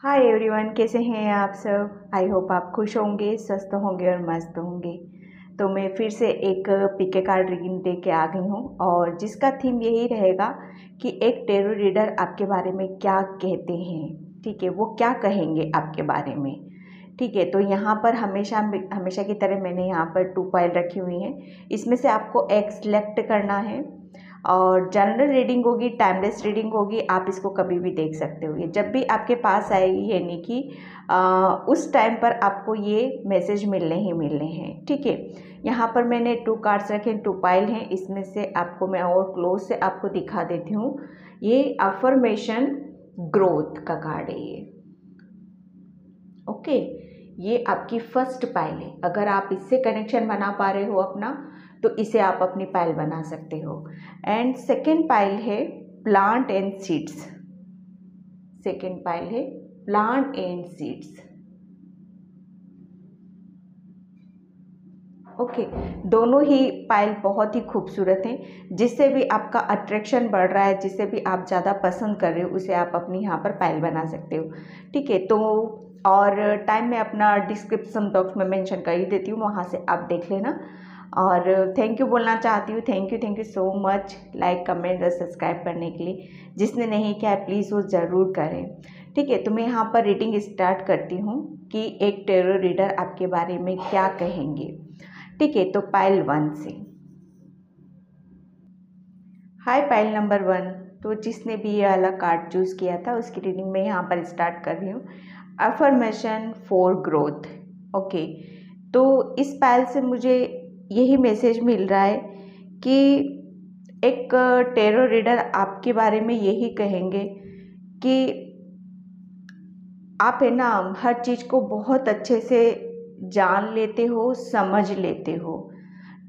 Hi everyone, कैसे हैं आप सब। आई होप आप खुश होंगे, स्वस्थ होंगे और मस्त होंगे। तो मैं फिर से एक पीके कार्ड रीडिंग दे के आ गई हूँ और जिसका थीम यही रहेगा कि एक टैरो रीडर आपके बारे में क्या कहते हैं। ठीक है, वो क्या कहेंगे आपके बारे में। ठीक है, तो यहाँ पर हमेशा हमेशा की तरह मैंने यहाँ पर 2 पाइल रखी हुई हैं। इसमें से आपको एक सिलेक्ट करना है और जनरल रीडिंग होगी, टाइमलेस रीडिंग होगी। आप इसको कभी भी देख सकते हो। ये जब भी आपके पास आएगी यानी कि उस टाइम पर आपको ये मैसेज मिलने ही मिलने हैं। ठीक है, यहाँ पर मैंने 2 कार्ड्स रखे, 2 पाइल हैं। इसमें से आपको मैं और क्लोज से आपको दिखा देती हूँ। ये अफर्मेशन ग्रोथ का कार्ड है ये। ओके, ये आपकी फर्स्ट पाइल है। अगर आप इससे कनेक्शन बना पा रहे हो अपना, तो इसे आप अपनी पाइल बना सकते हो। एंड सेकेंड पाइल है plant and seeds. Second pile है प्लांट एंड सीड्स। ओके, दोनों ही पाइल बहुत ही खूबसूरत हैं। जिससे भी आपका अट्रैक्शन बढ़ रहा है, जिससे भी आप ज़्यादा पसंद कर रहे हो, उसे आप अपनी यहाँ पर पाइल बना सकते हो। ठीक है, तो और टाइम में अपना डिस्क्रिप्शन बॉक्स में मेंशन कर ही देती हूँ, वहाँ से आप देख लेना। और थैंक यू बोलना चाहती हूँ, thank you so much like comment और सब्सक्राइब करने के लिए। जिसने नहीं किया है प्लीज़ वो ज़रूर करें। ठीक है, तो मैं यहाँ पर रीडिंग स्टार्ट करती हूँ कि एक टैरो रीडर आपके बारे में क्या कहेंगे। ठीक है, तो पाइल 1 से। हाय पाइल नंबर 1। तो जिसने भी ये वाला कार्ड चूज़ किया था उसकी रीडिंग में यहाँ पर स्टार्ट कर रही हूँ। Affirmation for growth. ओके, तो इस पाइल से मुझे यही मैसेज मिल रहा है कि एक टैरो रीडर आपके बारे में यही कहेंगे कि आप है ना हर चीज़ को बहुत अच्छे से जान लेते हो, समझ लेते हो।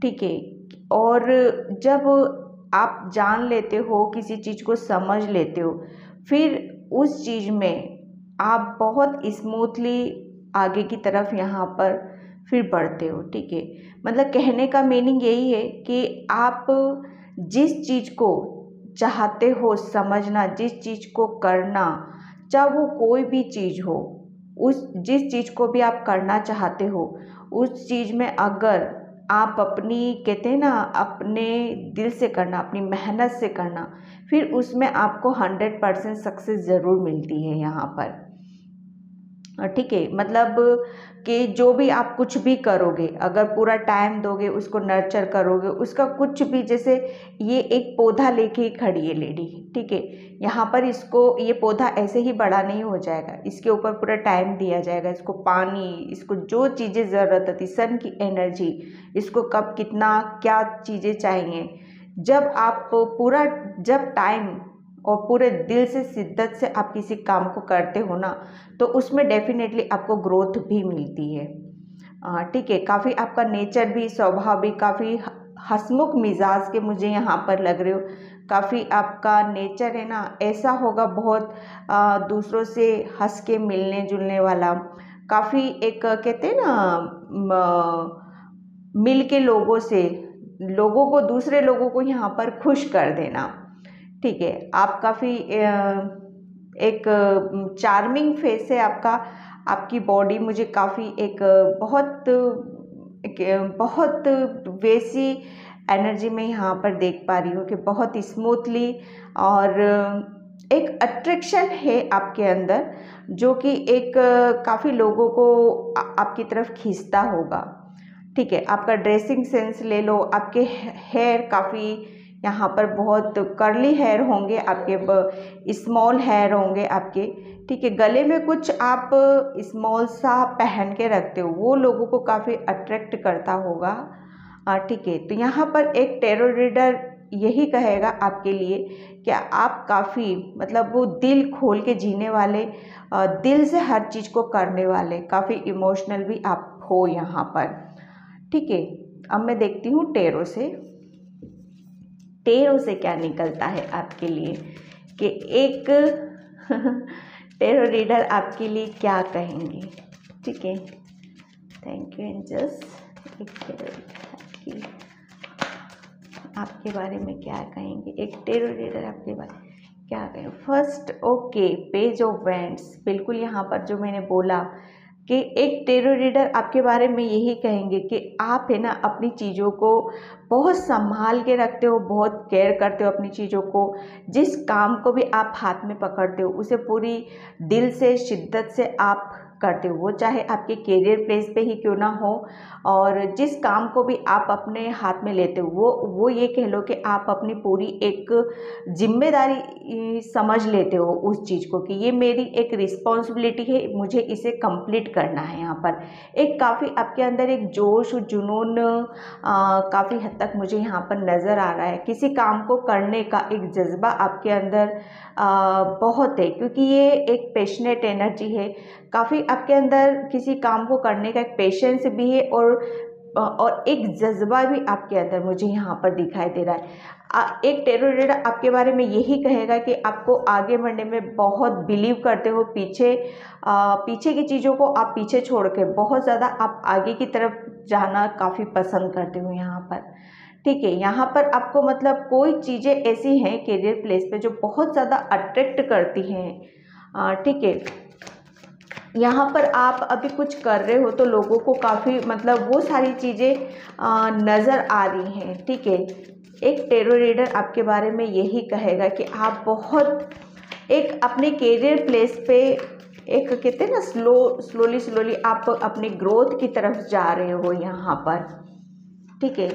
ठीक है, और जब आप जान लेते हो, किसी चीज़ को समझ लेते हो, फिर उस चीज़ में आप बहुत स्मूथली आगे की तरफ यहाँ पर फिर बढ़ते हो। ठीक है, मतलब कहने का मीनिंग यही है कि आप जिस चीज़ को चाहते हो समझना, जिस चीज़ को करना, चाहे वो कोई भी चीज़ हो, उस जिस चीज़ को भी आप करना चाहते हो, उस चीज़ में अगर आप अपनी कहते हैं ना अपने दिल से करना, अपनी मेहनत से करना, फिर उसमें आपको 100% सक्सेस ज़रूर मिलती है यहाँ पर। ठीक है, मतलब कि जो भी आप कुछ भी करोगे, अगर पूरा टाइम दोगे, उसको नर्चर करोगे, उसका कुछ भी, जैसे ये एक पौधा लेके ही खड़ी है लेडी। ठीक है, यहाँ पर इसको ये पौधा ऐसे ही बड़ा नहीं हो जाएगा, इसके ऊपर पूरा टाइम दिया जाएगा, इसको पानी, इसको जो चीज़ें ज़रूरत होती, सन की एनर्जी, इसको कब कितना क्या चीज़ें चाहिए, जब टाइम और पूरे दिल से शिद्दत से आप किसी काम को करते हो ना, तो उसमें डेफिनेटली आपको ग्रोथ भी मिलती है। ठीक है, काफ़ी आपका नेचर भी, स्वभाव भी काफ़ी हंसमुख मिजाज के मुझे यहाँ पर लग रहे हो। काफ़ी आपका नेचर है ना ऐसा होगा, बहुत दूसरों से हंस के मिलने जुलने वाला, काफ़ी एक कहते हैं ना मिल के लोगों को, दूसरे लोगों को यहाँ पर खुश कर देना। ठीक है, आप काफ़ी एक चार्मिंग फेस है आपका। आपकी बॉडी मुझे काफ़ी एक बहुत वैसी एनर्जी में यहाँ पर देख पा रही हूँ कि बहुत स्मूथली, और एक अट्रैक्शन है आपके अंदर जो कि एक काफ़ी लोगों को आपकी तरफ खींचता होगा। ठीक है, आपका ड्रेसिंग सेंस ले लो, आपके हेयर काफ़ी यहाँ पर बहुत कर्ली हेयर होंगे आपके, स्मॉल हेयर होंगे आपके। ठीक है, गले में कुछ आप स्मॉल सा पहन के रखते हो, वो लोगों को काफ़ी अट्रैक्ट करता होगा। ठीक है, तो यहाँ पर एक टैरो रीडर यही कहेगा आपके लिए कि आप काफ़ी, मतलब वो दिल खोल के जीने वाले, दिल से हर चीज़ को करने वाले, काफ़ी इमोशनल भी आप हो यहाँ पर। ठीक है, अब मैं देखती हूँ टैरो से क्या निकलता है आपके लिए कि एक टैरो रीडर आपके लिए क्या कहेंगे। ठीक है, थैंक यू एंजल्स। एक टैरो रीडर आपके बारे में क्या कहेंगे, एक टैरो रीडर आपके बारे में क्या करें first. Okay, page of vents, बिल्कुल यहाँ पर जो मैंने बोला कि एक टेरो रीडर आपके बारे में यही कहेंगे कि आप है ना अपनी चीज़ों को बहुत संभाल के रखते हो, बहुत केयर करते हो अपनी चीज़ों को। जिस काम को भी आप हाथ में पकड़ते हो उसे पूरी दिल से, शिद्दत से आप करते हो, वो चाहे आपके करियर प्लेस पे ही क्यों ना हो। और जिस काम को भी आप अपने हाथ में लेते हो वो ये कह लो कि आप अपनी पूरी एक जिम्मेदारी समझ लेते हो उस चीज़ को कि ये मेरी एक रिस्पॉन्सिबिलिटी है, मुझे इसे कंप्लीट करना है। यहाँ पर एक काफ़ी आपके अंदर एक जोश और जुनून काफ़ी हद तक मुझे यहाँ पर नज़र आ रहा है। किसी काम को करने का एक जज्बा आपके अंदर बहुत है, क्योंकि ये एक पैशनेट एनर्जी है। काफ़ी आपके अंदर किसी काम को करने का एक पेशेंस भी है और एक जज्बा भी आपके अंदर मुझे यहाँ पर दिखाई दे रहा है। एक टेरो रीडर आपके बारे में यही कहेगा कि आपको आगे बढ़ने में बहुत बिलीव करते हो, पीछे की चीज़ों को आप पीछे छोड़ के बहुत ज़्यादा आप आगे की तरफ जाना काफ़ी पसंद करते हो यहाँ पर। ठीक है, यहाँ पर आपको मतलब कोई चीज़ें ऐसी हैं करियर प्लेस पे जो बहुत ज़्यादा अट्रैक्ट करती हैं। ठीक है, यहाँ पर आप अभी कुछ कर रहे हो तो लोगों को काफ़ी मतलब वो सारी चीज़ें नज़र आ रही हैं। ठीक है, एक टेरो रीडर आपके बारे में यही कहेगा कि आप बहुत एक अपने करियर प्लेस पे एक कहते हैं ना स्लोली आप अपने ग्रोथ की तरफ जा रहे हो यहाँ पर। ठीक है,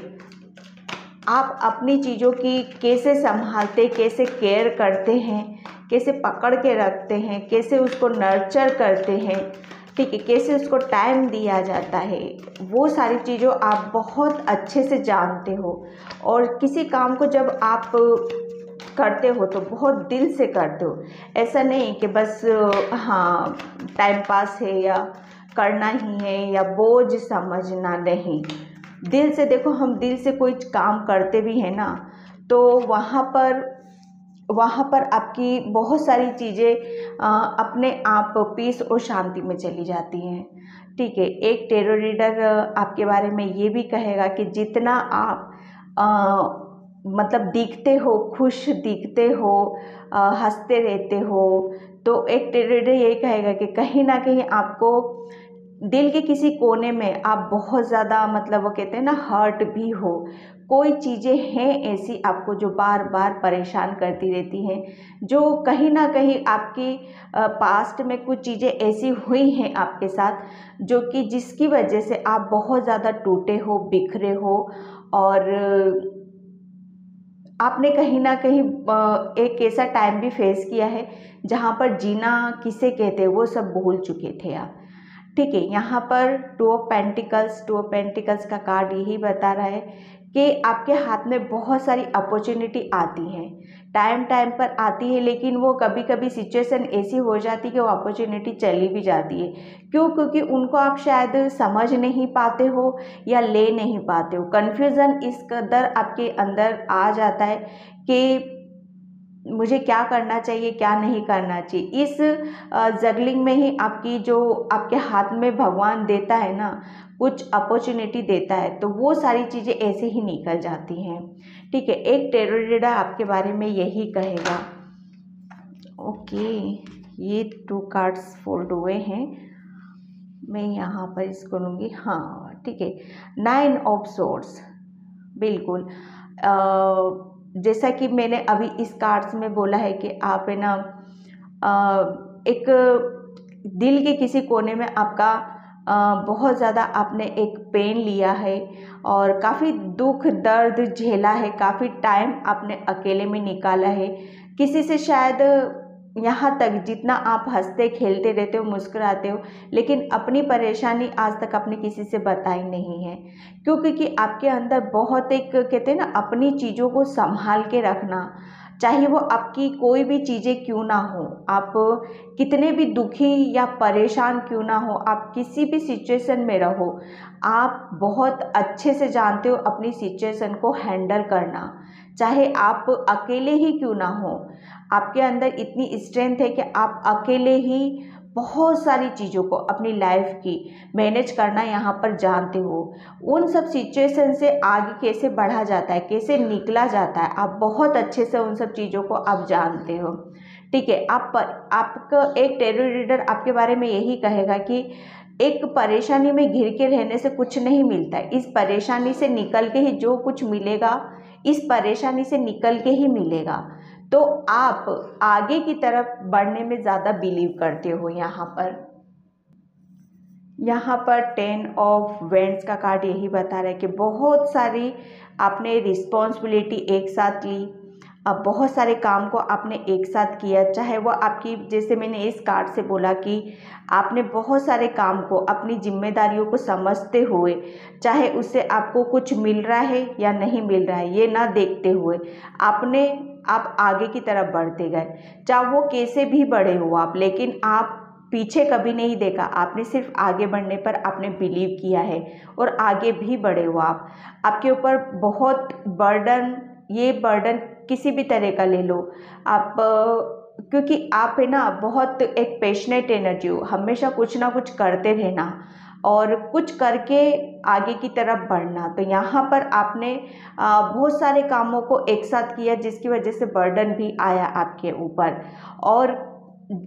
आप अपनी चीज़ों की कैसे संभालते, कैसे केयर करते हैं, कैसे पकड़ के रखते हैं, कैसे उसको नर्चर करते हैं। ठीक है, कैसे उसको टाइम दिया जाता है, वो सारी चीज़ों आप बहुत अच्छे से जानते हो। और किसी काम को जब आप करते हो तो बहुत दिल से करते हो, ऐसा नहीं कि बस हाँ टाइम पास है या करना ही है या बोझ समझना, नहीं। दिल से देखो, हम दिल से कोई काम करते भी हैं ना तो वहाँ पर आपकी बहुत सारी चीज़ें अपने आप पीस और शांति में चली जाती हैं। ठीक है, एक टेरो रीडर आपके बारे में ये भी कहेगा कि जितना आप मतलब दिखते हो, खुश दिखते हो, हंसते रहते हो, तो एक टेरो रीडर यही कहेगा कि कहीं ना कहीं आपको दिल के किसी कोने में आप बहुत ज़्यादा मतलब वो कहते हैं ना हर्ट भी हो। कोई चीज़ें हैं ऐसी आपको जो बार बार परेशान करती रहती हैं, जो कहीं ना कहीं आपकी पास्ट में कुछ चीज़ें ऐसी हुई हैं आपके साथ जो कि जिसकी वजह से आप बहुत ज़्यादा टूटे हो, बिखरे हो। और आपने कहीं ना कहीं एक ऐसा टाइम भी फेस किया है जहाँ पर जीना किसे कहते हैं वो सब भूल चुके थे आप। ठीक है, यहाँ पर टू ऑफ पेंटिकल्स का कार्ड यही बता रहा है कि आपके हाथ में बहुत सारी अपॉर्चुनिटी आती हैं, टाइम टाइम पर आती है, लेकिन वो कभी कभी सिचुएशन ऐसी हो जाती है कि वो अपॉर्चुनिटी चली भी जाती है। क्यों? क्योंकि उनको आप शायद समझ नहीं पाते हो या ले नहीं पाते हो। कन्फ्यूज़न इस कदर आपके अंदर आ जाता है कि मुझे क्या करना चाहिए, क्या नहीं करना चाहिए। इस जगलिंग में ही आपकी जो आपके हाथ में भगवान देता है ना, कुछ अपॉर्चुनिटी देता है, तो वो सारी चीज़ें ऐसे ही निकल जाती हैं। ठीक है, एक टेरो रीडर आपके बारे में यही कहेगा। ओके, ये 2 कार्ड्स फोल्ड हुए हैं, मैं यहाँ पर इसको लूँगी। हाँ ठीक है, 9 ऑफ सोर्ड्स, बिल्कुल जैसा कि मैंने अभी इस कार्ड्स में बोला है कि आप है ना एक दिल के किसी कोने में आपका बहुत ज़्यादा आपने एक पेन लिया है और काफ़ी दुख दर्द झेला है, काफ़ी टाइम आपने अकेले में निकाला है। किसी से शायद यहाँ तक जितना आप हंसते खेलते रहते हो, मुस्कुराते हो, लेकिन अपनी परेशानी आज तक आपने किसी से बताई नहीं है। क्यों? क्योंकि आपके अंदर बहुत एक कहते हैं ना अपनी चीज़ों को संभाल के रखना, चाहे वो आपकी कोई भी चीज़ें क्यों ना हो, आप कितने भी दुखी या परेशान क्यों ना हो, आप किसी भी सिचुएशन में रहो, आप बहुत अच्छे से जानते हो अपनी सिचुएशन को हैंडल करना। चाहे आप अकेले ही क्यों ना हो, आपके अंदर इतनी स्ट्रेंथ है कि आप अकेले ही बहुत सारी चीज़ों को अपनी लाइफ की मैनेज करना यहाँ पर जानते हो। उन सब सिचुएशन से आगे कैसे बढ़ा जाता है, कैसे निकला जाता है, आप बहुत अच्छे से उन सब चीज़ों को आप जानते हो। ठीक है, आपका एक टैरो रीडर आपके बारे में यही कहेगा कि एक परेशानी में घिर के रहने से कुछ नहीं मिलता है, इस परेशानी से निकल के ही जो कुछ मिलेगा, इस परेशानी से निकल के ही मिलेगा। तो आप आगे की तरफ बढ़ने में ज़्यादा बिलीव करते हो। यहाँ पर 10 ऑफ वेंड्स का कार्ड यही बता रहा है कि बहुत सारी आपने रिस्पॉन्सिबिलिटी एक साथ ली, अब बहुत सारे काम को आपने एक साथ किया, चाहे वो आपकी, जैसे मैंने इस कार्ड से बोला कि आपने बहुत सारे काम को, अपनी जिम्मेदारियों को समझते हुए, चाहे उससे आपको कुछ मिल रहा है या नहीं मिल रहा है ये ना देखते हुए आप आगे की तरफ बढ़ते गए। चाहे वो कैसे भी बढ़े हो आप, लेकिन आप पीछे कभी नहीं देखा, आपने सिर्फ आगे बढ़ने पर आपने बिलीव किया है और आगे भी बढ़े हो आप। आपके ऊपर बहुत बर्डन, ये बर्डन किसी भी तरह का ले लो आप, क्योंकि आप है ना बहुत एक पैशनेट एनर्जी हो, हमेशा कुछ ना कुछ करते रहना और कुछ करके आगे की तरफ बढ़ना। तो यहाँ पर आपने बहुत सारे कामों को एक साथ किया जिसकी वजह से बर्डन भी आया आपके ऊपर। और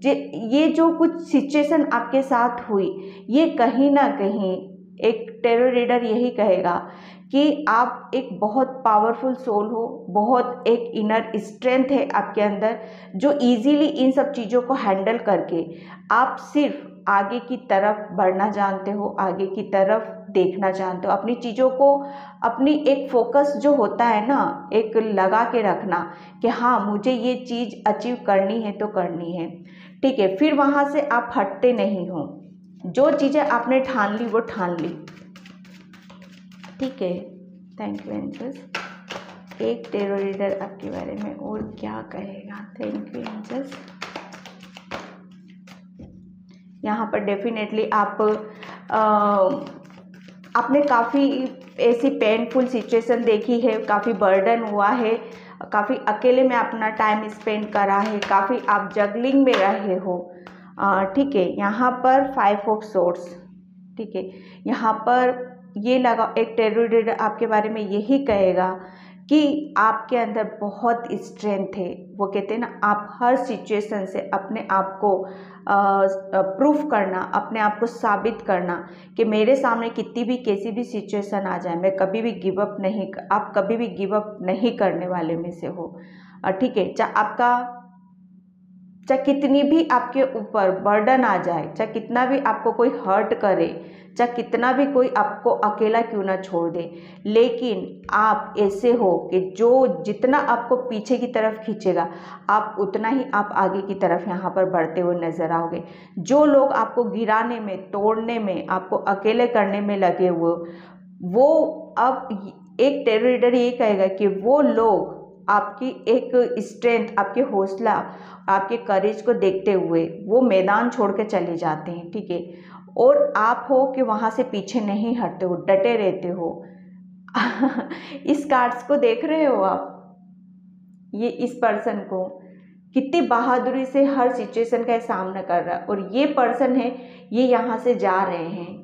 ये जो कुछ सिचुएशन आपके साथ हुई, ये कहीं ना कहीं एक टैरो रीडर यही कहेगा कि आप एक बहुत पावरफुल सोल हो, बहुत एक इनर स्ट्रेंथ है आपके अंदर, जो इजीली इन सब चीज़ों को हैंडल करके आप सिर्फ आगे की तरफ बढ़ना जानते हो, आगे की तरफ देखना जानते हो, अपनी चीज़ों को, अपनी एक फोकस जो होता है ना, एक लगा के रखना कि हाँ मुझे ये चीज़ अचीव करनी है तो करनी है। ठीक है, फिर वहाँ से आप हटते नहीं हो, जो चीज़ें आपने ठान ली वो ठान ली। ठीक है, थैंक यू एंजल्स। एक टैरो रीडर आपके बारे में और क्या कहेगा? Thank you angels. यहाँ पर डेफिनेटली आपने काफ़ी ऐसी पेनफुल सिचुएशन देखी है, काफ़ी बर्डन हुआ है, काफ़ी अकेले में अपना टाइम स्पेंड करा है, काफ़ी आप जगलिंग में रहे हो। ठीक है, यहाँ पर 5 ऑफ सोर्ड्स। ठीक है, यहाँ पर ये लगा, एक टैरो रीडर आपके बारे में यही कहेगा कि आपके अंदर बहुत स्ट्रेंथ है। वो कहते हैं ना, आप हर सिचुएशन से अपने आप को प्रूफ करना, अपने आप को साबित करना कि मेरे सामने कितनी भी कैसी भी सिचुएशन आ जाए, मैं कभी भी गिव अप नहीं, आप कभी भी गिव अप नहीं करने वाले में से हो। ठीक है, चाहे कितनी भी आपके ऊपर बर्डन आ जाए, चाहे कितना भी आपको कोई हर्ट करे, चाहे कितना भी कोई आपको अकेला क्यों ना छोड़ दे, लेकिन आप ऐसे हो कि जो जितना आपको पीछे की तरफ खींचेगा, आप उतना ही आप आगे की तरफ यहाँ पर बढ़ते हुए नजर आओगे। जो लोग आपको गिराने में, तोड़ने में, आपको अकेले करने में लगे हुए, वो अब एक टैरो रीडर ये कहेगा कि वो लोग आपकी एक स्ट्रेंथ, आपके हौसला, आपके करेज को देखते हुए वो मैदान छोड़ के चले जाते हैं। ठीक है, और आप हो कि वहाँ से पीछे नहीं हटते हो, डटे रहते हो। इस कार्ड्स को देख रहे हो आप, ये इस पर्सन को कितनी बहादुरी से हर सिचुएशन का सामना कर रहा है, और ये पर्सन है, ये यहाँ से जा रहे हैं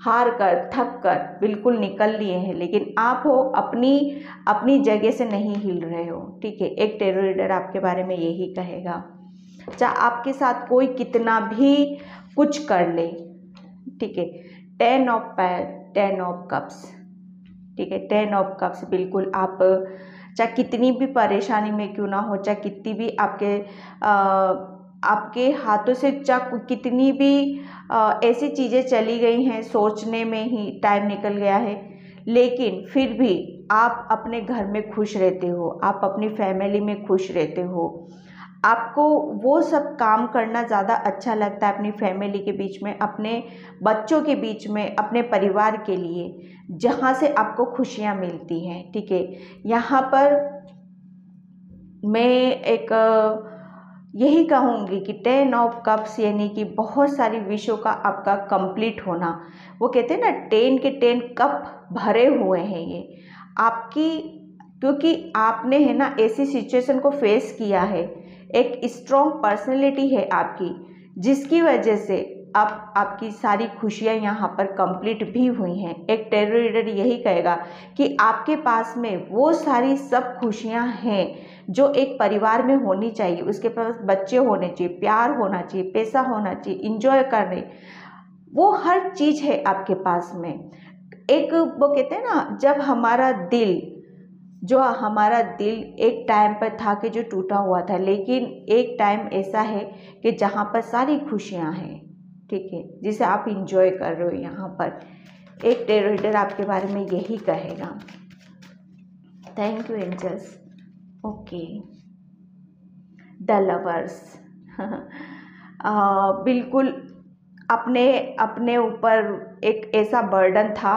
हार कर, थक कर, बिल्कुल निकल लिए हैं, लेकिन आप हो अपनी जगह से नहीं हिल रहे हो। ठीक है, एक टैरो रीडर आपके बारे में यही कहेगा, चाहे आपके साथ कोई कितना भी कुछ कर ले। ठीक है, 10 ऑफ कप्स। ठीक है, 10 ऑफ कप्स, बिल्कुल आप चाहे कितनी भी परेशानी में क्यों ना हो, चाहे कितनी भी आपके हाथों से, चाहे कितनी भी ऐसी चीज़ें चली गई हैं, सोचने में ही टाइम निकल गया है, लेकिन फिर भी आप अपने घर में खुश रहते हो, आप अपनी फैमिली में खुश रहते हो। आपको वो सब काम करना ज़्यादा अच्छा लगता है अपनी फैमिली के बीच में, अपने बच्चों के बीच में, अपने परिवार के लिए, जहाँ से आपको खुशियाँ मिलती हैं। ठीक है, यहाँ पर मैं एक यही कहूँगी कि 10 ऑफ कप्स यानी कि बहुत सारी विशों का आपका कंप्लीट होना। वो कहते हैं ना, 10 के 10 कप भरे हुए हैं ये आपकी, क्योंकि आपने है ना ऐसी सिचुएशन को फेस किया है, एक स्ट्रॉन्ग पर्सनैलिटी है आपकी, जिसकी वजह से अब आपकी सारी खुशियाँ यहाँ पर कंप्लीट भी हुई हैं। एक टैरो रीडर यही कहेगा कि आपके पास में वो सारी सब खुशियाँ हैं जो एक परिवार में होनी चाहिए। उसके पास बच्चे होने चाहिए, प्यार होना चाहिए, पैसा होना चाहिए, इंजॉय करने, वो हर चीज़ है आपके पास में। एक वो कहते हैं ना, जब हमारा दिल एक टाइम पर था कि जो टूटा हुआ था, लेकिन एक टाइम ऐसा है कि जहाँ पर सारी खुशियाँ हैं, ठीक है, जिसे आप इंजॉय कर रहे हो। यहाँ पर एक टैरो रीडर आपके बारे में यही कहेगा। Thank you angels. Okay, the lovers. बिल्कुल अपने ऊपर एक ऐसा बर्डन था,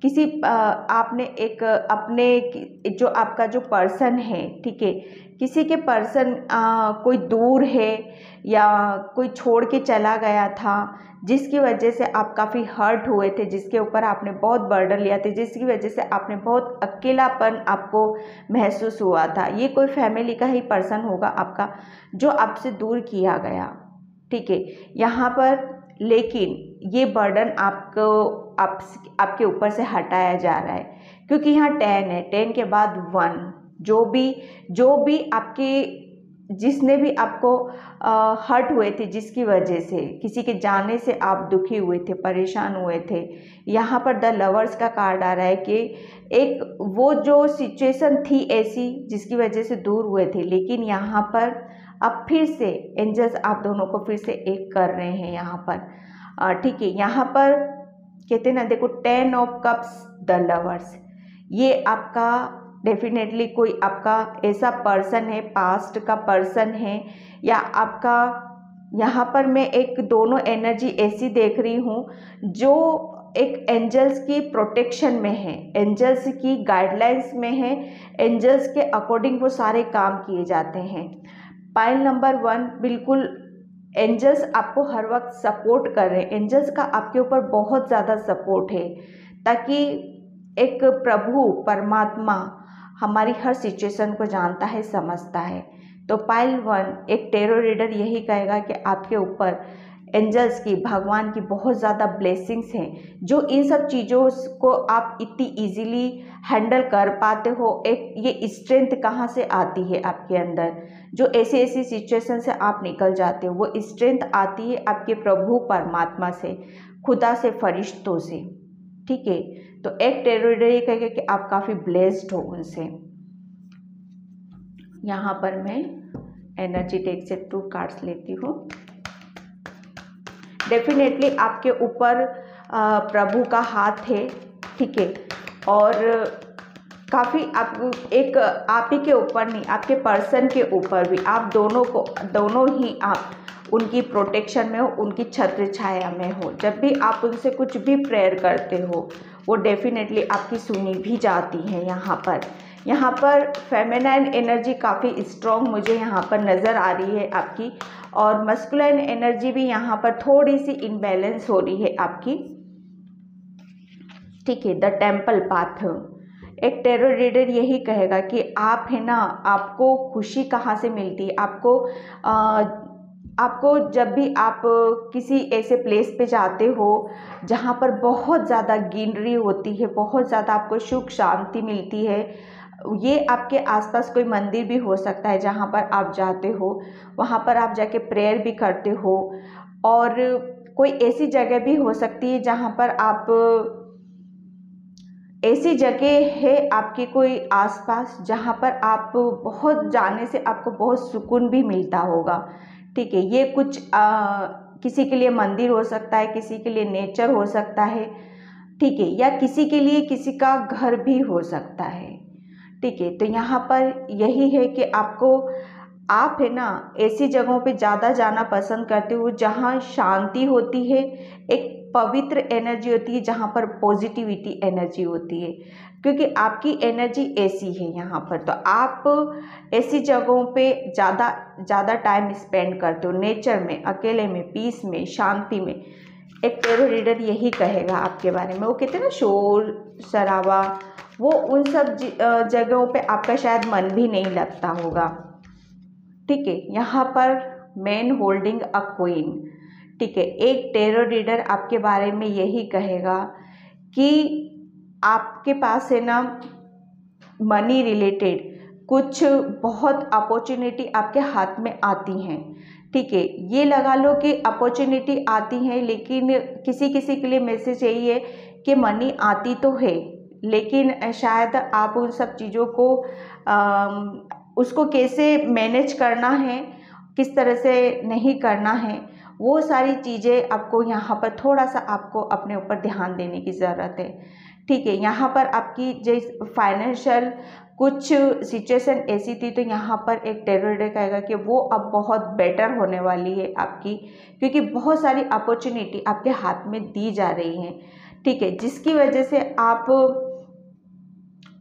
किसी आपने एक अपने जो आपका जो पर्सन है, ठीक है, किसी के पर्सन कोई दूर है या कोई छोड़ के चला गया था, जिसकी वजह से आप काफ़ी हर्ट हुए थे, जिसके ऊपर आपने बहुत बर्डन लिया था, जिसकी वजह से आपने बहुत अकेलापन आपको महसूस हुआ था। ये कोई फैमिली का ही पर्सन होगा आपका जो आपसे दूर किया गया, ठीक है, यहाँ पर। लेकिन ये बर्डन आपके ऊपर से हटाया जा रहा है, क्योंकि यहाँ 10 है, 10 के बाद 1, जो भी आपके, जिसने भी आपको हर्ट हुए थे, जिसकी वजह से किसी के जाने से आप दुखी हुए थे, परेशान हुए थे, यहाँ पर द लवर्स का कार्ड आ रहा है कि एक वो जो सिचुएशन थी ऐसी जिसकी वजह से दूर हुए थे, लेकिन यहाँ पर अब फिर से एंजल्स आप दोनों को फिर से एक कर रहे हैं यहाँ पर, ठीक है। यहाँ पर कहते हैं ना, देखो 10 ऑफ कप्स, द लवर्स, ये आपका डेफिनेटली कोई आपका ऐसा पर्सन है, पास्ट का पर्सन है, या आपका यहाँ पर मैं एक दोनों एनर्जी ऐसी देख रही हूँ जो एक एंजल्स की प्रोटेक्शन में है, एंजल्स की गाइडलाइंस में है, एंजल्स के अकॉर्डिंग वो सारे काम किए जाते हैं। पाइल नंबर 1, बिल्कुल एंजल्स आपको हर वक्त सपोर्ट कर रहे हैं, एंजल्स का आपके ऊपर बहुत ज़्यादा सपोर्ट है, ताकि एक प्रभु परमात्मा हमारी हर सिचुएशन को जानता है, समझता है। तो पाइल 1, एक टैरो रीडर यही कहेगा कि आपके ऊपर एंजल्स की, भगवान की बहुत ज़्यादा ब्लेसिंग्स हैं, जो इन सब चीज़ों को आप इतनी इजीली हैंडल कर पाते हो। एक ये स्ट्रेंथ कहाँ से आती है आपके अंदर, जो ऐसी सिचुएशन से आप निकल जाते हो, वो स्ट्रेंथ आती है आपके प्रभु परमात्मा से, खुदा से, फरिश्तों से, ठीक है। तो एक टैरो रीडर ये कहेगा कि आप काफ़ी ब्लेस्ड हो उनसे। यहाँ पर मैं एनर्जी डेक से 2 कार्ड्स लेती हूँ। डेफिनेटली आपके ऊपर प्रभु का हाथ है, ठीक है, और काफ़ी आप ही के ऊपर नहीं, आपके पर्सन के ऊपर भी, आप दोनों ही आप उनकी प्रोटेक्शन में हो, उनकी छत्र छाया में हो। जब भी आप उनसे कुछ भी प्रेयर करते हो, वो डेफिनेटली आपकी सुनी भी जाती है। यहाँ पर फेमिनाइन एनर्जी काफ़ी स्ट्रॉन्ग मुझे यहाँ पर नज़र आ रही है आपकी, और मस्कुलाइन एनर्जी भी यहाँ पर थोड़ी सी इनबैलेंस हो रही है आपकी, ठीक है। द टेम्पल पाथ, एक टैरो रीडर यही कहेगा कि आप है ना, आपको खुशी कहाँ से मिलती है, आपको जब भी आप किसी ऐसे प्लेस पे जाते हो जहाँ पर बहुत ज़्यादा ग्रीनरी होती है, बहुत ज़्यादा आपको सुख शांति मिलती है। ये आपके आसपास कोई मंदिर भी हो सकता है जहाँ पर आप जाते हो, वहाँ पर आप जाके प्रेयर भी करते हो, और कोई ऐसी जगह भी हो सकती है जहाँ पर आप, ऐसी जगह है आपके कोई आसपास जहाँ पर आप बहुत जाने से आपको बहुत सुकून भी मिलता होगा, ठीक है। ये कुछ किसी के लिए मंदिर हो सकता है, किसी के लिए नेचर हो सकता है, ठीक है, या किसी के लिए किसी का घर भी हो सकता है, ठीक है। तो यहाँ पर यही है कि आप है ना ऐसी जगहों पे ज़्यादा जाना पसंद करते हो जहाँ शांति होती है, एक पवित्र एनर्जी होती है, जहाँ पर पॉजिटिविटी एनर्जी होती है, क्योंकि आपकी एनर्जी ऐसी है यहाँ पर। तो आप ऐसी जगहों पे ज़्यादा टाइम स्पेंड करते हो, नेचर में, अकेले में, पीस में, शांति में। एक टैरो रीडर यही कहेगा आपके बारे में। वो कहते हैं ना, शोर शराबा, वो उन सब जगहों पे आपका शायद मन भी नहीं लगता होगा, ठीक है। यहाँ पर मैन होल्डिंग अ क्वीन, ठीक है। एक टैरो रीडर आपके बारे में यही कहेगा कि आपके पास है ना मनी रिलेटेड कुछ बहुत अपॉर्चुनिटी आपके हाथ में आती हैं, ठीक है। ये लगा लो कि अपॉर्चुनिटी आती है, लेकिन किसी किसी के लिए मैसेज यही है कि मनी आती तो है, लेकिन शायद आप उन सब चीज़ों को उसको कैसे मैनेज करना है, किस तरह से नहीं करना है, वो सारी चीज़ें आपको यहाँ पर थोड़ा सा आपको अपने ऊपर ध्यान देने की ज़रूरत है, ठीक है। यहाँ पर आपकी जैसे फाइनेंशियल कुछ सिचुएशन ऐसी थी, तो यहाँ पर एक टैरो रीडर कहेगा कि वो अब बहुत बेटर होने वाली है आपकी, क्योंकि बहुत सारी अपॉर्चुनिटी आपके हाथ में दी जा रही हैं, ठीक है। जिसकी वजह से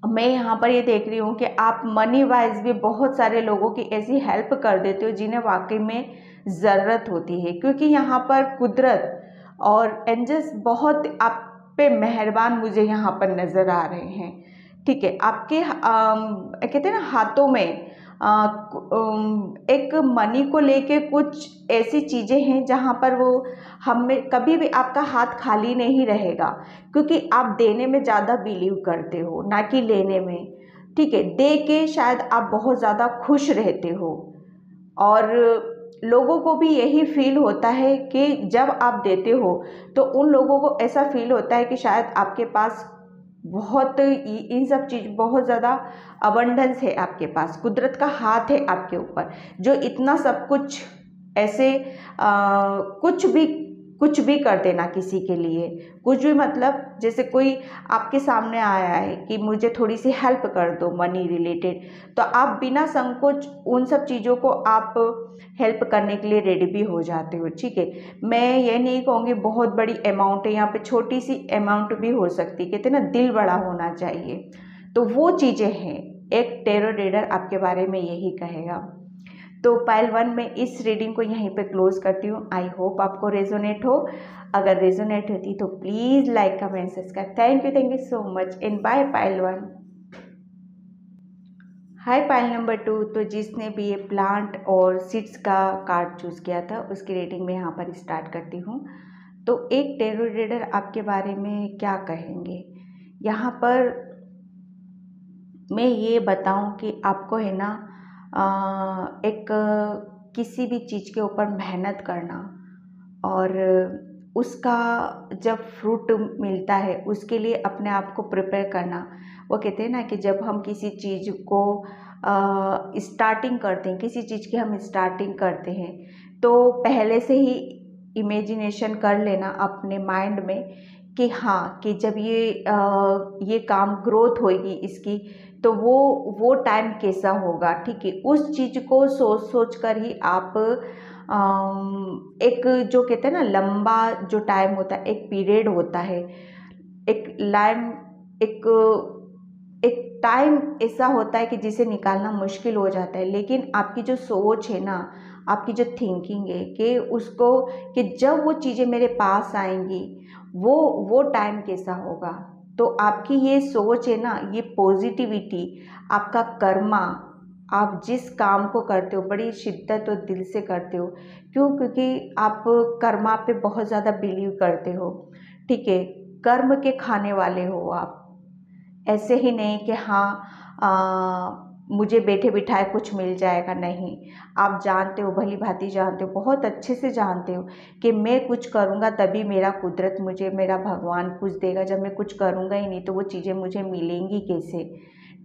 मैं यहाँ पर ये देख रही हूँ कि आप मनी वाइज भी बहुत सारे लोगों की ऐसी हेल्प कर देते हो जिन्हें वाकई में ज़रूरत होती है, क्योंकि यहाँ पर कुदरत और एंजल्स बहुत आप पे मेहरबान मुझे यहाँ पर नज़र आ रहे हैं, ठीक है। आपके कहते हैं ना हाथों में एक मनी को लेके कुछ ऐसी चीज़ें हैं जहाँ पर वो हमें कभी भी आपका हाथ खाली नहीं रहेगा, क्योंकि आप देने में ज़्यादा बिलीव करते हो ना कि लेने में, ठीक है। दे के शायद आप बहुत ज़्यादा खुश रहते हो, और लोगों को भी यही फील होता है कि जब आप देते हो तो उन लोगों को ऐसा फील होता है कि शायद आपके पास बहुत इन सब चीज़ बहुत ज़्यादा अबंडेंस है, आपके पास कुदरत का हाथ है आपके ऊपर, जो इतना सब कुछ ऐसे कुछ भी कर देना किसी के लिए, कुछ भी मतलब जैसे कोई आपके सामने आया है कि मुझे थोड़ी सी हेल्प कर दो मनी रिलेटेड, तो आप बिना संकोच उन सब चीज़ों को आप हेल्प करने के लिए रेडी भी हो जाते हो, ठीक है। मैं ये नहीं कहूँगी बहुत बड़ी अमाउंट है, यहाँ पे छोटी सी अमाउंट भी हो सकती है, कहते हैं ना दिल बड़ा होना चाहिए, तो वो चीज़ें हैं। एक टैरो रीडर आपके बारे में यही कहेगा। तो पाइल 1 में इस रीडिंग को यहीं पे क्लोज करती हूँ। आई होप आपको रेजोनेट हो, अगर रेजोनेट होती तो please like comment subscribe. Thank you so much and bye pile 1। Hi pile number 2। तो जिसने भी ये प्लांट और सीड्स का कार्ड चूज़ किया था उसकी रीडिंग में यहाँ पर स्टार्ट करती हूँ। तो एक टैरो रीडर आपके बारे में क्या कहेंगे, यहाँ पर मैं ये बताऊँ कि आपको है ना एक किसी भी चीज़ के ऊपर मेहनत करना, और उसका जब फ्रूट मिलता है उसके लिए अपने आप को प्रिपेयर करना। वो कहते हैं ना कि जब हम किसी चीज़ को स्टार्टिंग करते हैं, किसी चीज़ की हम स्टार्टिंग करते हैं, तो पहले से ही इमेजिनेशन कर लेना अपने माइंड में कि हाँ, कि जब ये काम ग्रोथ होगी इसकी, तो वो टाइम कैसा होगा, ठीक है। उस चीज़ को सोच कर ही आप एक जो कहते हैं ना लंबा जो टाइम होता है, एक पीरियड होता है, एक टाइम ऐसा होता है कि जिसे निकालना मुश्किल हो जाता है, लेकिन आपकी जो सोच है ना, आपकी जो थिंकिंग है कि उसको कि जब वो चीज़ें मेरे पास आएंगी वो टाइम कैसा होगा, तो आपकी ये सोच है ना, ये पॉजिटिविटी, आपका कर्मा, आप जिस काम को करते हो बड़ी शिद्दत और दिल से करते हो, क्यों, क्योंकि आप कर्मा पे बहुत ज़्यादा बिलीव करते हो, ठीक है। कर्म के खाने वाले हो आप, ऐसे ही नहीं कि हाँ मुझे बैठे बिठाए कुछ मिल जाएगा, नहीं। आप जानते हो, भली भांति जानते हो, बहुत अच्छे से जानते हो कि मैं कुछ करूँगा तभी मेरा कुदरत मुझे, मेरा भगवान कुछ देगा, जब मैं कुछ करूँगा ही नहीं तो वो चीज़ें मुझे मिलेंगी कैसे,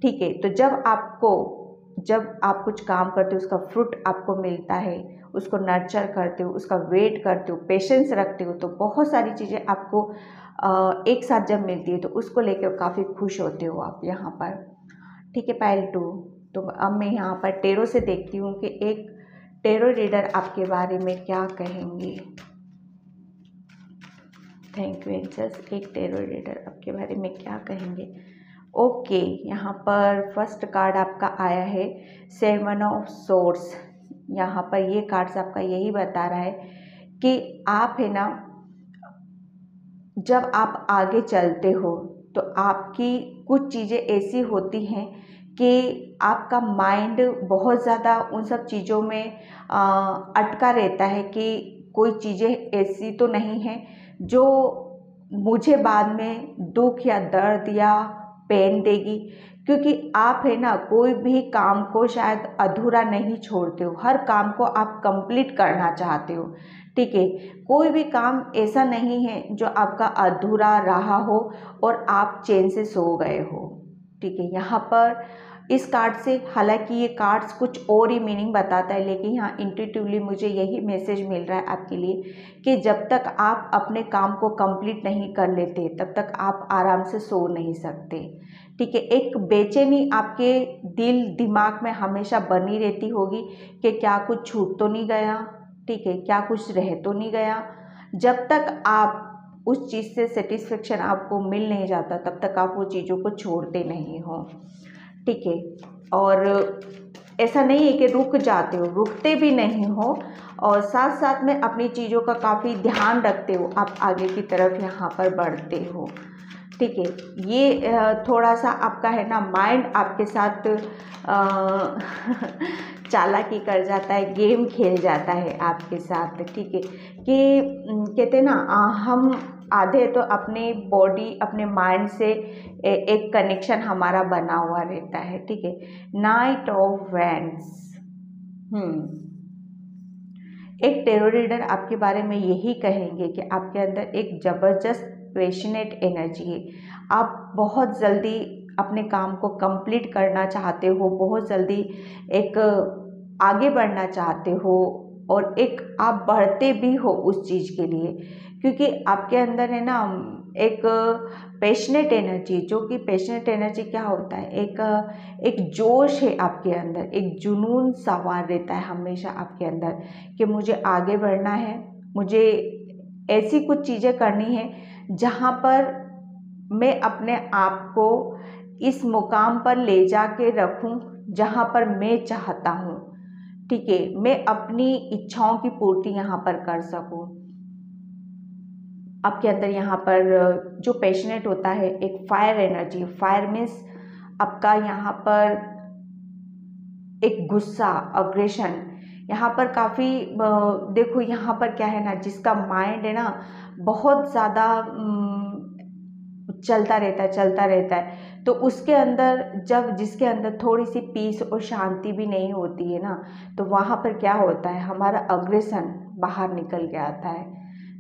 ठीक है। तो जब आप कुछ काम करते हो उसका फ्रूट आपको मिलता है, उसको नर्चर करते हो, उसका वेट करते हो, पेशेंस रखते हो, तो बहुत सारी चीज़ें आपको एक साथ जब मिलती है तो उसको लेकर काफ़ी खुश होते हो आप यहाँ पर, ठीक है। पाइल 2। तो अब मैं यहाँ पर टैरो से देखती हूँ कि एक टैरो रीडर आपके बारे में क्या कहेंगे। Thank you angels. एक टैरो रीडर आपके बारे में क्या कहेंगे। ओके, यहाँ पर फर्स्ट कार्ड आपका आया है 7 ऑफ सोर्ड्स। यहाँ पर ये कार्ड्स आपका यही बता रहा है कि आप है ना, जब आप आगे चलते हो तो आपकी कुछ चीज़ें ऐसी होती हैं कि आपका माइंड बहुत ज़्यादा उन सब चीज़ों में अटका रहता है कि कोई चीज़ें ऐसी तो नहीं हैं जो मुझे बाद में दुख या दर्द या पेन देगी, क्योंकि आप है ना कोई भी काम को शायद अधूरा नहीं छोड़ते हो, हर काम को आप कंप्लीट करना चाहते हो। ठीक है, कोई भी काम ऐसा नहीं है जो आपका अधूरा रहा हो और आप चैन से सो गए हो। ठीक है, यहाँ पर इस कार्ड से, हालांकि ये कार्ड्स कुछ और ही मीनिंग बताता है, लेकिन यहाँ इंट्यूटिवली मुझे यही मैसेज मिल रहा है आपके लिए कि जब तक आप अपने काम को कंप्लीट नहीं कर लेते तब तक आप आराम से सो नहीं सकते। ठीक है, एक बेचैनी आपके दिल दिमाग में हमेशा बनी रहती होगी कि क्या कुछ छूट तो नहीं गया, ठीक है, क्या कुछ रह तो नहीं गया। जब तक आप उस चीज़ से सेटिस्फेक्शन आपको मिल नहीं जाता तब तक आप वो चीज़ों को छोड़ते नहीं हो। ठीक है, और ऐसा नहीं है कि रुक जाते हो, रुकते भी नहीं हो, और साथ साथ में अपनी चीज़ों का काफ़ी ध्यान रखते हो, आप आगे की तरफ यहाँ पर बढ़ते हो। ठीक है, ये थोड़ा सा आपका है ना माइंड आपके साथ चालाकी कर जाता है, गेम खेल जाता है आपके साथ। ठीक है, कि कहते हैं ना हम आधे तो अपने बॉडी अपने माइंड से एक कनेक्शन हमारा बना हुआ रहता है। ठीक है, नाइट ऑफ वैंड्स। एक टैरो रीडर आपके बारे में यही कहेंगे कि आपके अंदर एक ज़बरदस्त पैशनेट एनर्जी है, आप बहुत जल्दी अपने काम को कंप्लीट करना चाहते हो, बहुत जल्दी एक आगे बढ़ना चाहते हो, और एक आप बढ़ते भी हो उस चीज़ के लिए, क्योंकि आपके अंदर है ना एक पैशनेट एनर्जी, जो कि पैशनेट एनर्जी क्या होता है, एक जोश है आपके अंदर, एक जुनून सवार रहता है हमेशा आपके अंदर कि मुझे आगे बढ़ना है, मुझे ऐसी कुछ चीज़ें करनी है जहाँ पर मैं अपने आप को इस मुकाम पर ले जा के रखूँ जहाँ पर मैं चाहता हूँ। ठीक है, मैं अपनी इच्छाओं की पूर्ति यहाँ पर कर सकूँ। आपके अंदर यहाँ पर जो पैशनेट होता है एक फायर एनर्जी, फायर मीन्स आपका यहाँ पर एक गुस्सा, अग्रेशन, यहाँ पर काफ़ी देखो यहाँ पर क्या है ना, जिसका माइंड है ना बहुत ज़्यादा चलता रहता है, तो उसके अंदर जब जिसके अंदर थोड़ी सी पीस और शांति भी नहीं होती है ना, तो वहाँ पर क्या होता है, हमारा अग्रेशन बाहर निकल के आता है।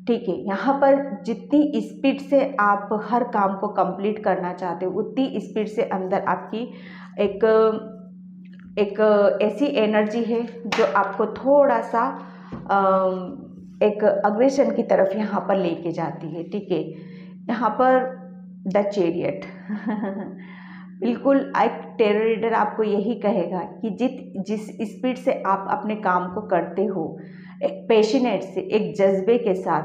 ठीक है, यहाँ पर जितनी स्पीड से आप हर काम को कंप्लीट करना चाहते हो उतनी स्पीड से अंदर आपकी एक ऐसी एनर्जी है जो आपको थोड़ा सा एक अग्रेशन की तरफ यहाँ पर लेके जाती है। ठीक है, यहाँ पर द चैरियट बिल्कुल एक टैरो रीडर आपको यही कहेगा कि जिस स्पीड से आप अपने काम को करते हो, एक पैशनेट से, एक जज्बे के साथ,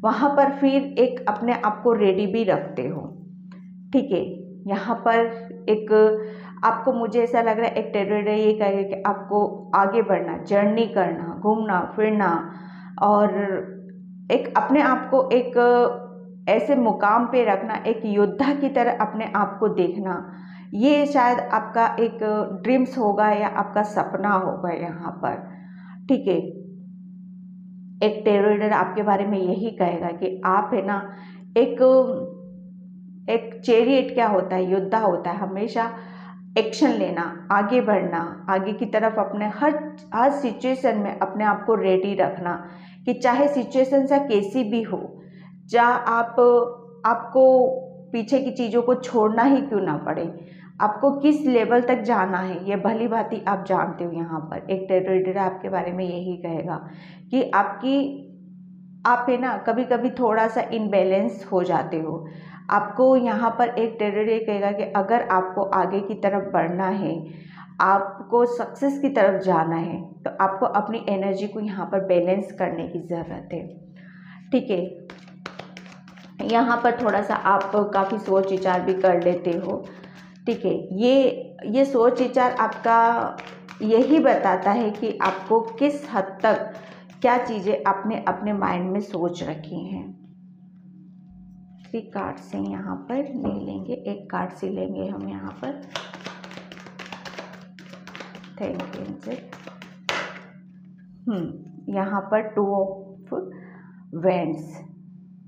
वहाँ पर फिर एक अपने आप को रेडी भी रखते हो। ठीक है, यहाँ पर एक आपको, मुझे ऐसा लग रहा है एक टैरो रीडर ये कहेगा कि आपको आगे बढ़ना, जर्नी करना, घूमना फिरना, और एक अपने आप को एक ऐसे मुकाम पे रखना, एक योद्धा की तरह अपने आप को देखना, ये शायद आपका एक ड्रीम्स होगा या आपका सपना होगा यहाँ पर। ठीक है, एक टैरो रीडर आपके बारे में यही कहेगा कि आप है ना एक चैरियट क्या होता है, योद्धा होता है, हमेशा एक्शन लेना, आगे बढ़ना, आगे की तरफ अपने हर सिचुएशन में अपने आप को रेडी रखना, कि चाहे सिचुएशन सा कैसी भी हो, जहाँ आपको पीछे की चीज़ों को छोड़ना ही क्यों ना पड़े, आपको किस लेवल तक जाना है ये भली भांति आप जानते हो। यहाँ पर एक टैरो रीडर आपके बारे में यही कहेगा कि आप है ना कभी कभी थोड़ा सा इनबैलेंस हो जाते हो। आपको यहाँ पर एक टैरो रीडर कहेगा कि अगर आपको आगे की तरफ बढ़ना है, आपको सक्सेस की तरफ जाना है, तो आपको अपनी एनर्जी को यहाँ पर बैलेंस करने की ज़रूरत है। ठीक है, यहाँ पर थोड़ा सा आप काफ़ी सोच विचार भी कर लेते हो। ठीक है, ये सोच विचार आपका यही बताता है कि आपको किस हद तक क्या चीज़ें आपने अपने माइंड में सोच रखी हैं। 3 कार्ड से यहाँ पर नहीं लेंगे, एक कार्ड से लेंगे हम यहाँ पर। Thank you. यहाँ पर 2 ऑफ ऑफ वेंट्स।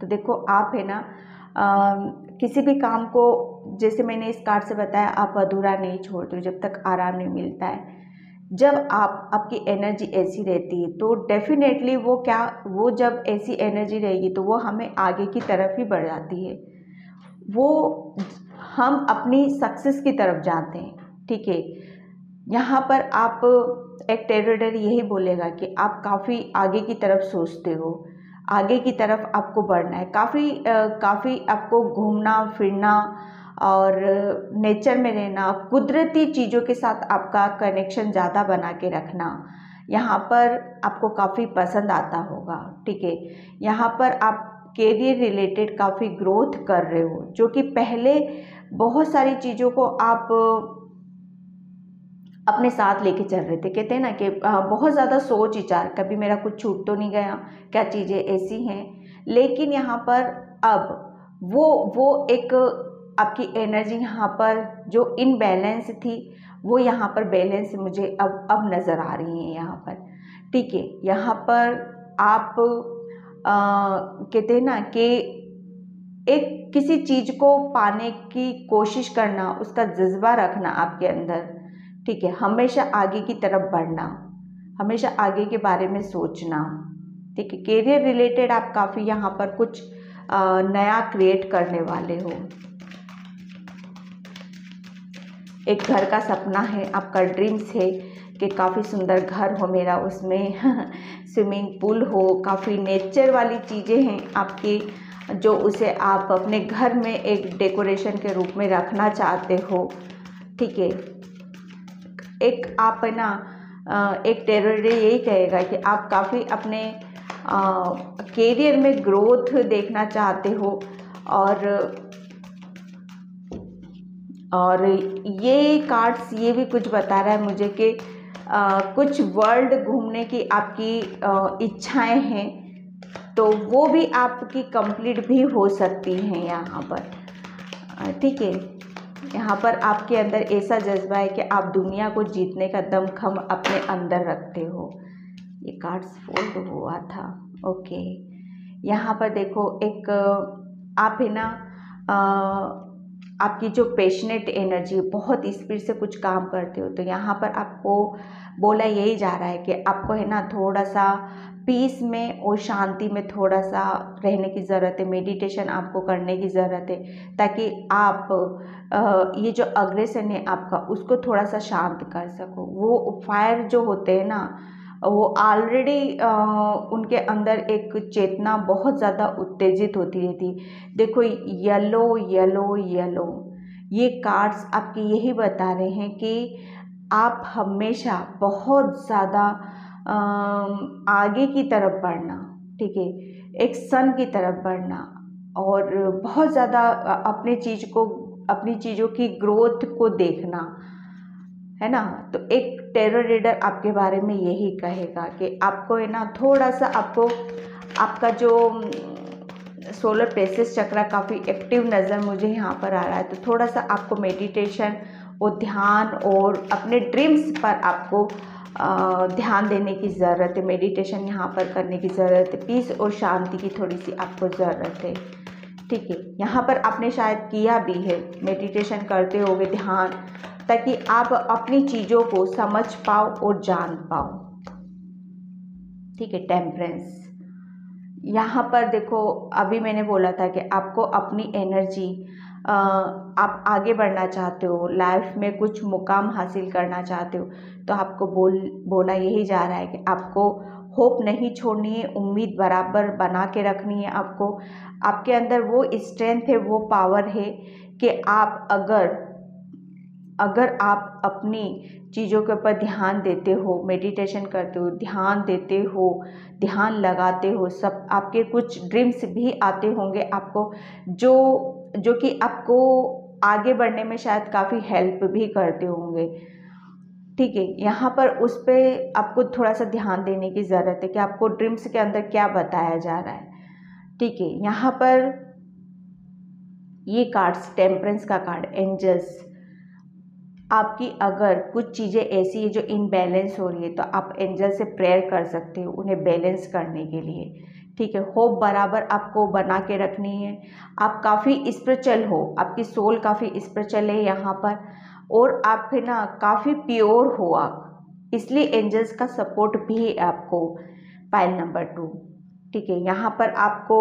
तो देखो आप है ना किसी भी काम को, जैसे मैंने इस कार्ड से बताया, आप अधूरा नहीं छोड़ते हो जब तक आराम नहीं मिलता है। जब आपकी एनर्जी ऐसी रहती है तो डेफिनेटली वो जब ऐसी एनर्जी रहेगी तो वो हमें आगे की तरफ ही बढ़ जाती है, वो हम अपनी सक्सेस की तरफ जाते हैं। ठीक है, यहाँ पर आप एक टेरर यही बोलेगा कि आप काफ़ी आगे की तरफ सोचते हो, आगे की तरफ आपको बढ़ना है, काफ़ी आपको घूमना फिरना और नेचर में रहना, कुदरती चीज़ों के साथ आपका कनेक्शन ज़्यादा बना के रखना यहाँ पर आपको काफ़ी पसंद आता होगा। ठीक है, यहाँ पर आप कैरियर रिलेटेड काफ़ी ग्रोथ कर रहे हो, जो कि पहले बहुत सारी चीज़ों को आप अपने साथ लेके चल रहे थे। कहते हैं ना कि बहुत ज़्यादा सोच विचार, कभी मेरा कुछ छूट तो नहीं गया, क्या चीज़ें ऐसी हैं। लेकिन यहाँ पर अब वो एक आपकी एनर्जी यहाँ पर जो इनबैलेंस थी वो यहाँ पर बैलेंस मुझे अब नज़र आ रही है यहाँ पर। ठीक है, यहाँ पर आप कहते हैं ना कि एक किसी चीज़ को पाने की कोशिश करना, उसका जज्बा रखना आपके अंदर। ठीक है, हमेशा आगे की तरफ बढ़ना, हमेशा आगे के बारे में सोचना। ठीक है, कैरियर रिलेटेड आप काफ़ी यहाँ पर कुछ नया क्रिएट करने वाले हो। एक घर का सपना है, आपका ड्रीम्स है कि काफ़ी सुंदर घर हो मेरा, उसमें स्विमिंग पूल हो, काफ़ी नेचर वाली चीज़ें हैं आपकी, जो उसे आप अपने घर में एक डेकोरेशन के रूप में रखना चाहते हो। ठीक है, एक आप है ना एक टेरर यही कहेगा कि आप काफ़ी अपने कैरियर में ग्रोथ देखना चाहते हो। और ये कार्ड्स ये भी कुछ बता रहा है मुझे कि कुछ वर्ल्ड घूमने की आपकी इच्छाएं हैं, तो वो भी आपकी कंप्लीट भी हो सकती हैं यहाँ पर। ठीक है, यहाँ पर आपके अंदर ऐसा जज्बा है कि आप दुनिया को जीतने का दमखम अपने अंदर रखते हो। ये कार्ड्स फोल्ड हुआ था। ओके, यहाँ पर देखो एक आप है ना आपकी जो पैशनेट एनर्जी, बहुत स्पीड से कुछ काम करते हो, तो यहाँ पर आपको बोला यही जा रहा है कि आपको है ना थोड़ा सा पीस में और शांति में थोड़ा सा रहने की ज़रूरत है, मेडिटेशन आपको करने की ज़रूरत है, ताकि आप ये जो अग्रेशन है आपका उसको थोड़ा सा शांत कर सको। वो फायर जो होते हैं ना, वो ऑलरेडी उनके अंदर एक चेतना बहुत ज़्यादा उत्तेजित होती रहती। देखो येलो येलो येलो, ये कार्ड्स आपके यही बता रहे हैं कि आप हमेशा बहुत ज़्यादा आगे की तरफ बढ़ना। ठीक है, एक सन की तरफ बढ़ना और बहुत ज़्यादा अपनी चीज़ों की ग्रोथ को देखना, है ना। तो एक टेरर रीडर आपके बारे में यही कहेगा कि आपको है ना थोड़ा सा आपका जो सोलर प्लेक्सस चक्र काफ़ी एक्टिव नज़र मुझे यहाँ पर आ रहा है, तो थोड़ा सा आपको मेडिटेशन और ध्यान और अपने ड्रीम्स पर आपको ध्यान देने की ज़रूरत है, मेडिटेशन यहाँ पर करने की ज़रूरत है, पीस और शांति की थोड़ी सी आपको ज़रूरत है। ठीक है, यहाँ पर आपने शायद किया भी है, मेडिटेशन करते होगे, ध्यान, ताकि आप अपनी चीज़ों को समझ पाओ और जान पाओ। ठीक है, टेम्परेंस, यहाँ पर देखो अभी मैंने बोला था कि आपको अपनी एनर्जी, आप आगे बढ़ना चाहते हो, लाइफ में कुछ मुकाम हासिल करना चाहते हो, तो आपको बोला यही जा रहा है कि आपको होप नहीं छोड़नी है, उम्मीद बराबर बना के रखनी है। आपके अंदर वो स्ट्रेंथ है, वो पावर है कि आप अगर आप अपनी चीज़ों के ऊपर ध्यान देते हो, मेडिटेशन करते हो, ध्यान देते हो, ध्यान लगाते हो, सब आपके कुछ ड्रीम्स भी आते होंगे आपको, जो कि आपको आगे बढ़ने में शायद काफ़ी हेल्प भी करते होंगे। ठीक है, यहाँ पर उस पर आपको थोड़ा सा ध्यान देने की ज़रूरत है कि आपको ड्रीम्स के अंदर क्या बताया जा रहा है। ठीक है, यहाँ पर ये कार्ड्स, टेम्परेंस का कार्ड, एंजल्स, आपकी अगर कुछ चीज़ें ऐसी है जो इनबैलेंस हो रही है तो आप एंजल से प्रेयर कर सकते हो उन्हें बैलेंस करने के लिए। ठीक है, होप बराबर आपको बना के रखनी है। आप काफ़ी स्पिरिचुअल हो, आपकी सोल काफ़ी स्पिरिचुअल है यहाँ पर, और आप है ना काफ़ी प्योर हो आप, इसलिए एंजल्स का सपोर्ट भी है आपको। Pile number 2। ठीक है, यहाँ पर आपको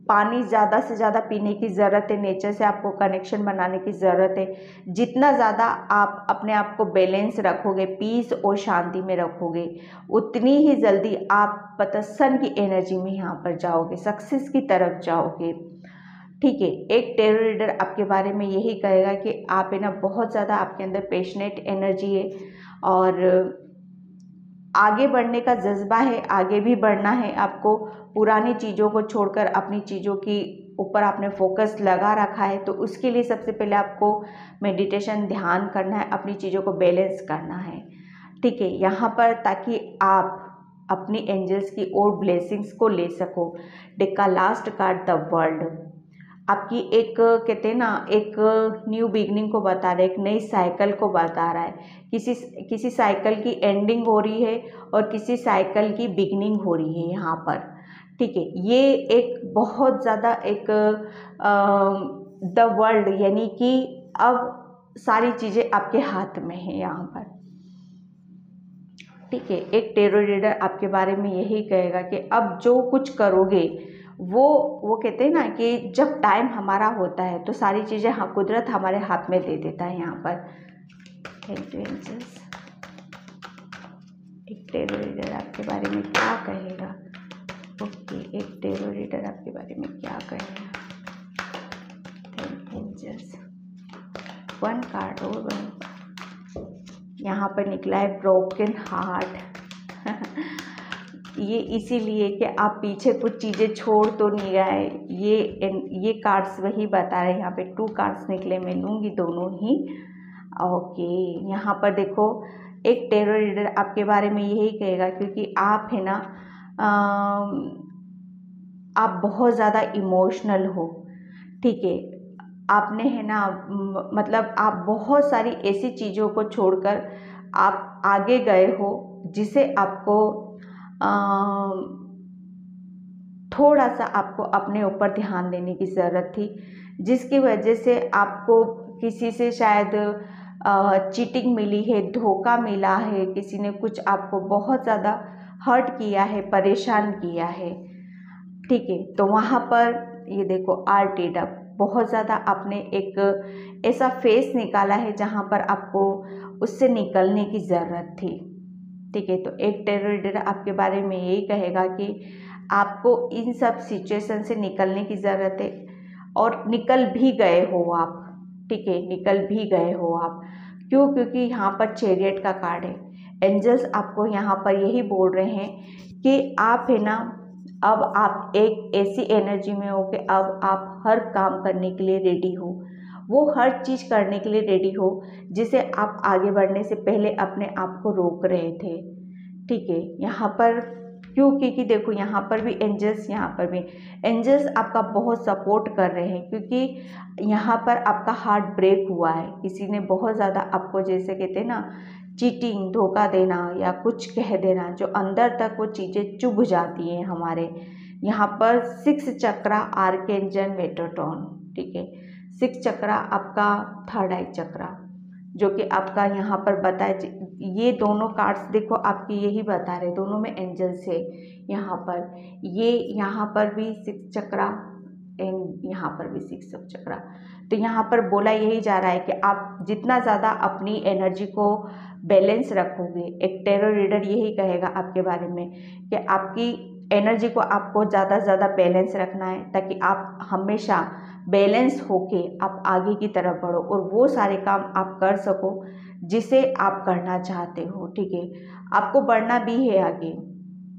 पानी ज़्यादा से ज़्यादा पीने की ज़रूरत है, नेचर से आपको कनेक्शन बनाने की ज़रूरत है। जितना ज़्यादा आप अपने आप को बैलेंस रखोगे, पीस और शांति में रखोगे, उतनी ही जल्दी आप पता सन की एनर्जी में यहाँ पर जाओगे, सक्सेस की तरफ जाओगे। ठीक है, एक टैरो रीडर आपके बारे में यही कहेगा कि आप है ना बहुत ज़्यादा आपके अंदर पैशनेट एनर्जी है और आगे बढ़ने का जज्बा है, आगे भी बढ़ना है आपको। पुरानी चीज़ों को छोड़कर अपनी चीज़ों की ऊपर आपने फोकस लगा रखा है, तो उसके लिए सबसे पहले आपको मेडिटेशन ध्यान करना है, अपनी चीज़ों को बैलेंस करना है। ठीक है, यहाँ पर ताकि आप अपनी एंजल्स की और ब्लेसिंग्स को ले सको। डेक का लास्ट कार्ड द वर्ल्ड आपकी एक कहते हैं ना एक न्यू बिगनिंग को बता रहा है, एक नई साइकिल को बता रहा है। किसी साइकिल की एंडिंग हो रही है और किसी साइकिल की बिगनिंग हो रही है यहाँ पर। ठीक है, ये एक बहुत ज़्यादा एक द वर्ल्ड यानी कि अब सारी चीज़ें आपके हाथ में है यहाँ पर। ठीक है, एक टैरो रीडर आपके बारे में यही कहेगा कि अब जो कुछ करोगे वो कहते हैं ना कि जब टाइम हमारा होता है तो सारी चीज़ें कुदरत हमारे हाथ में दे देता है यहाँ पर। Thank you angels. एक टैरो रीडर आपके बारे में क्या कहेगा? ओके, एक टैरो रीडर आपके बारे में क्या कहेगा? Thank you angels. 1 कार्ड और 1 यहाँ पर निकला है ब्रोकन हार्ट। ये इसीलिए कि आप पीछे कुछ चीज़ें छोड़ तो नहीं गए। ये कार्ड्स वही बता रहे हैं। यहाँ पे 2 कार्ड्स निकले, मैं लूँगी दोनों ही। ओके, यहाँ पर देखो एक टैरो रीडर आपके बारे में यही कहेगा क्योंकि आप है ना आप बहुत ज़्यादा इमोशनल हो। ठीक है, आपने है ना मतलब आप बहुत सारी ऐसी चीज़ों को छोड़कर आप आगे गए हो जिसे आपको थोड़ा सा आपको अपने ऊपर ध्यान देने की ज़रूरत थी, जिसकी वजह से आपको किसी से शायद चीटिंग मिली है, धोखा मिला है, किसी ने कुछ आपको बहुत ज़्यादा हर्ट किया है, परेशान किया है। ठीक है, तो वहाँ पर ये देखो आर्टेड अप बहुत ज़्यादा आपने एक ऐसा फेस निकाला है जहाँ पर आपको उससे निकलने की ज़रूरत थी। ठीक है, तो एक टैरो रीडर आपके बारे में यही कहेगा कि आपको इन सब सिचुएशन से निकलने की ज़रूरत है और निकल भी गए हो आप। ठीक है, निकल भी गए हो आप। क्यों? क्योंकि यहाँ पर चैरियट का कार्ड है। एंजल्स आपको यहाँ पर यही बोल रहे हैं कि आप है ना अब आप एक ऐसी एनर्जी में हो कि अब आप हर काम करने के लिए रेडी हो, वो हर चीज़ करने के लिए रेडी हो जिसे आप आगे बढ़ने से पहले अपने आप को रोक रहे थे। ठीक है, यहाँ पर क्यों? क्योंकि देखो यहाँ पर भी एंजल्स आपका बहुत सपोर्ट कर रहे हैं क्योंकि यहाँ पर आपका हार्ट ब्रेक हुआ है। किसी ने बहुत ज़्यादा आपको जैसे कहते हैं ना चीटिंग, धोखा देना या कुछ कह देना, जो अंदर तक वो चीज़ें चुभ जाती हैं हमारे। यहाँ पर 6 चक्रा आर्कएंजल मेटाट्रॉन। ठीक है, 6 चक्रा आपका 3rd आई चक्रा जो कि आपका यहाँ पर बताए। ये दोनों कार्ड्स देखो आपकी यही बता रहे, दोनों में एंजल्स है। यहाँ पर भी 6 चक्रा एंड यहाँ पर भी 6 चक्रा। तो यहाँ पर बोला यही जा रहा है कि आप जितना ज़्यादा अपनी एनर्जी को बैलेंस रखोगे, एक टैरो रीडर यही कहेगा आपके बारे में कि आपकी एनर्जी को आपको ज़्यादा से ज़्यादा बैलेंस रखना है ताकि आप हमेशा बैलेंस होके आप आगे की तरफ बढ़ो और वो सारे काम आप कर सको जिसे आप करना चाहते हो। ठीक है, आपको बढ़ना भी है आगे,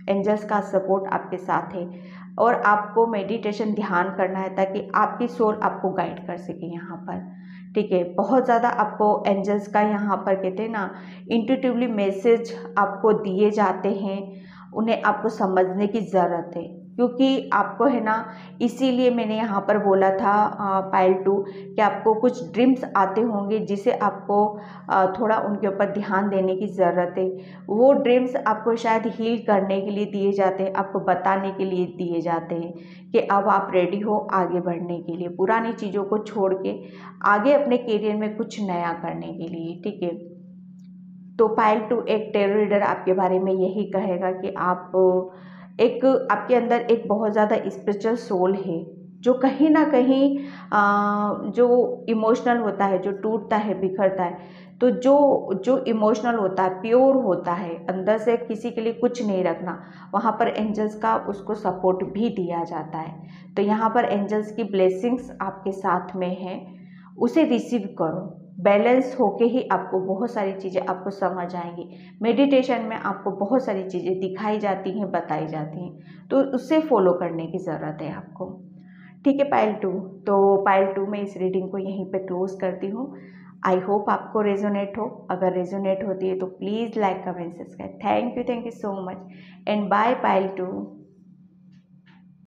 एंजल्स का सपोर्ट आपके साथ है और आपको मेडिटेशन ध्यान करना है ताकि आपकी सोल आपको गाइड कर सके यहाँ पर। ठीक है, बहुत ज़्यादा आपको एंजल्स का यहाँ पर कहते हैं ना इंट्यूटिवली मैसेज आपको दिए जाते हैं, उन्हें आपको समझने की ज़रूरत है। क्योंकि आपको है ना, इसीलिए मैंने यहाँ पर बोला था पाइल 2 कि आपको कुछ ड्रीम्स आते होंगे जिसे आपको थोड़ा उनके ऊपर ध्यान देने की ज़रूरत है। वो ड्रीम्स आपको शायद हील करने के लिए दिए जाते हैं, आपको बताने के लिए दिए जाते हैं कि अब आप रेडी हो आगे बढ़ने के लिए, पुरानी चीज़ों को छोड़ के आगे अपने करियर में कुछ नया करने के लिए। ठीक है, तो पाइल 2 एक टैरो रीडर आपके बारे में यही कहेगा कि आप एक, आपके अंदर एक बहुत ज़्यादा स्पिरिचुअल सोल है जो कहीं ना कहीं जो इमोशनल होता है, जो टूटता है, बिखरता है, तो जो जो इमोशनल होता है, प्योर होता है, अंदर से किसी के लिए कुछ नहीं रखना, वहाँ पर एंजल्स का उसको सपोर्ट भी दिया जाता है। तो यहाँ पर एंजल्स की ब्लेसिंग्स आपके साथ में है, उसे रिसीव करो। बैलेंस होके ही आपको बहुत सारी चीज़ें आपको समझ आएंगी। मेडिटेशन में आपको बहुत सारी चीज़ें दिखाई जाती हैं, बताई जाती हैं, तो उससे फॉलो करने की ज़रूरत है आपको। ठीक है पाइल 2, तो पाइल 2 में इस रीडिंग को यहीं पे क्लोज करती हूँ। आई होप आपको रेजोनेट हो। अगर रेजोनेट होती है तो please like, comment, subscribe. Thank you so much and bye pile 2।